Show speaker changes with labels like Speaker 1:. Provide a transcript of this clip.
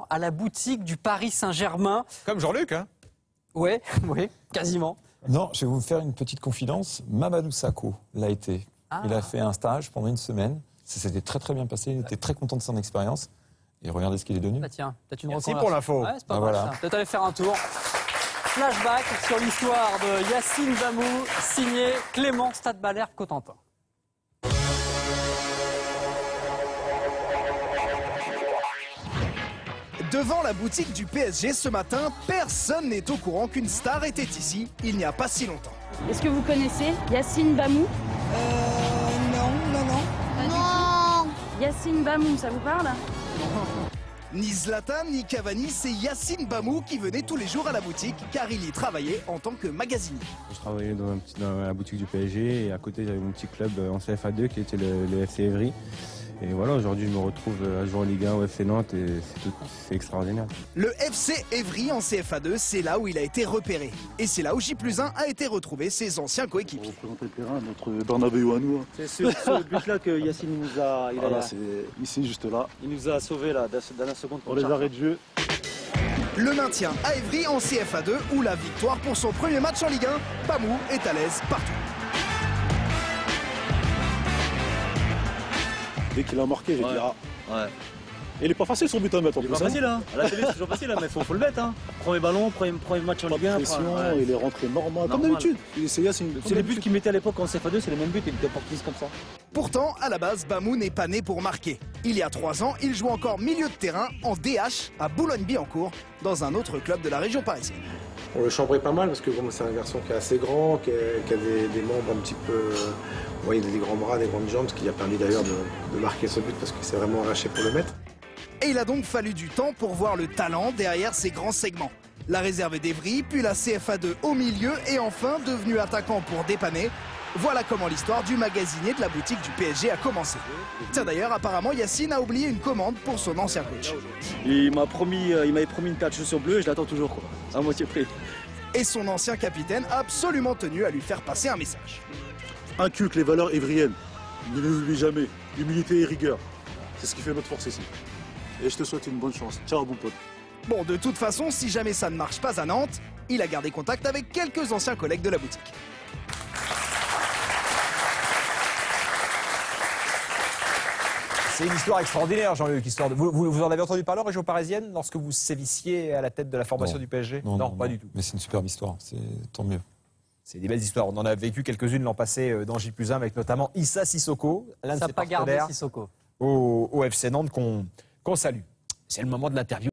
Speaker 1: à la boutique du Paris Saint-Germain.
Speaker 2: Comme Jean-Luc, hein?
Speaker 1: Ouais, oui, quasiment.
Speaker 3: Non, je vais vous faire une petite confidence. Mamadou Sakho l'a été.
Speaker 1: Ah.
Speaker 3: Il a fait un stage pendant une semaine. Ça s'était très très bien passé. Il était très content de son expérience. Et regardez ce qu'il est devenu.
Speaker 1: Bah tiens, peut-être une
Speaker 2: Merci
Speaker 1: reconversion.
Speaker 2: pour l'info.
Speaker 1: Ouais, c'est pas
Speaker 3: Ah,
Speaker 1: mal
Speaker 3: voilà.
Speaker 1: ça. Peut-être aller faire un tour. Flashback sur l'histoire de Yacine Bamou, signé Clément Stadbaler-Cotentin.
Speaker 4: Devant la boutique du PSG ce matin, personne n'est au courant qu'une star était ici il n'y a pas si longtemps.
Speaker 5: Est-ce que vous connaissez Yacine Bamou?
Speaker 6: Non.
Speaker 5: Yacine Bamou, ça vous parle?
Speaker 4: Ni Zlatan ni Cavani, c'est Yacine Bamou qui venait tous les jours à la boutique car il y travaillait en tant que magasinier.
Speaker 7: Je travaillais dans la boutique du PSG et à côté j'avais mon petit club en CFA2 qui était le FC Évry. Et voilà, aujourd'hui je me retrouve à jouer en Ligue 1 au FC Nantes et c'est extraordinaire.
Speaker 4: Le FC Évry en CFA2, c'est là où il a été repéré. Et c'est là où J+1 a été retrouver ses anciens coéquipiers.
Speaker 8: On représente le terrain, notre Bernabéu à nous.
Speaker 9: C'est ce but-là que Yacine nous a...
Speaker 8: Voilà, c'est ici, juste là.
Speaker 9: Il nous a sauvés là, dans la seconde.
Speaker 8: Pour les arrêts de jeu.
Speaker 4: Le maintien à Évry en CFA2 ou la victoire pour son premier match en Ligue 1, Bamou est à l'aise partout.
Speaker 8: Dès qu'il a marqué, j'ai dit ah.
Speaker 9: Ouais.
Speaker 8: Et il est pas facile son but à mettre en
Speaker 9: Il est
Speaker 8: plus.
Speaker 9: pas facile, hein. À la télé, c'est toujours facile, hein, mais faut le mettre. Hein. Premier ballon, premier match en Ligue 1.
Speaker 8: Pression,
Speaker 9: ouais.
Speaker 8: il est rentré normal, comme
Speaker 9: Normal.
Speaker 8: d'habitude. C'est
Speaker 9: les buts qu'il mettait à l'époque en CFA2, c'est les mêmes buts, il était opportuniste comme ça.
Speaker 4: Pourtant, à la base, Bamou n'est pas né pour marquer. Il y a 3 ans, il joue encore milieu de terrain en DH à Boulogne-Billancourt, dans un autre club de la région parisienne.
Speaker 10: On le chambrait pas mal parce que bon, c'est un garçon qui est assez grand, qui a des membres un petit peu... ouais, il a des grands bras, des grandes jambes, ce qui a permis d'ailleurs de marquer ce but parce qu'il s'est vraiment arraché pour le mettre.
Speaker 4: Et il a donc fallu du temps pour voir le talent derrière ces grands segments. La réserve d'Evry, puis la CFA2 au milieu et enfin devenu attaquant pour dépanner. Voilà comment l'histoire du magasinier de la boutique du PSG a commencé. Tiens d'ailleurs, apparemment Yacine a oublié une commande pour son ancien coach.
Speaker 9: Il m'avait promis une paire de chaussures bleues et je l'attends toujours, quoi, à moitié prix.
Speaker 4: Et son ancien capitaine a absolument tenu à lui faire passer un message.
Speaker 8: Inculque les valeurs évriennes. Ne les oublie jamais. Humilité et rigueur. C'est ce qui fait notre force ici. Et je te souhaite une bonne chance. Ciao, bon pote.
Speaker 4: Bon, de toute façon, si jamais ça ne marche pas à Nantes, il a gardé contact avec quelques anciens collègues de la boutique.
Speaker 2: C'est une histoire extraordinaire, Jean-Luc. Vous en avez entendu parler en région parisienne lorsque vous sévissiez à la tête de la formation
Speaker 3: Non.
Speaker 2: du PSG?
Speaker 3: Non,
Speaker 2: Pas du tout.
Speaker 3: Mais c'est une superbe histoire. C'est tant mieux.
Speaker 2: C'est des belles histoires. On en a vécu quelques-unes l'an passé dans J+1 avec notamment Issa Sissoko, l'un de
Speaker 1: Ça
Speaker 2: ses
Speaker 1: n'a pas gardé
Speaker 2: partenaires
Speaker 1: Sissoko.
Speaker 2: au FC Nantes qu'on salue. C'est le moment de l'interview.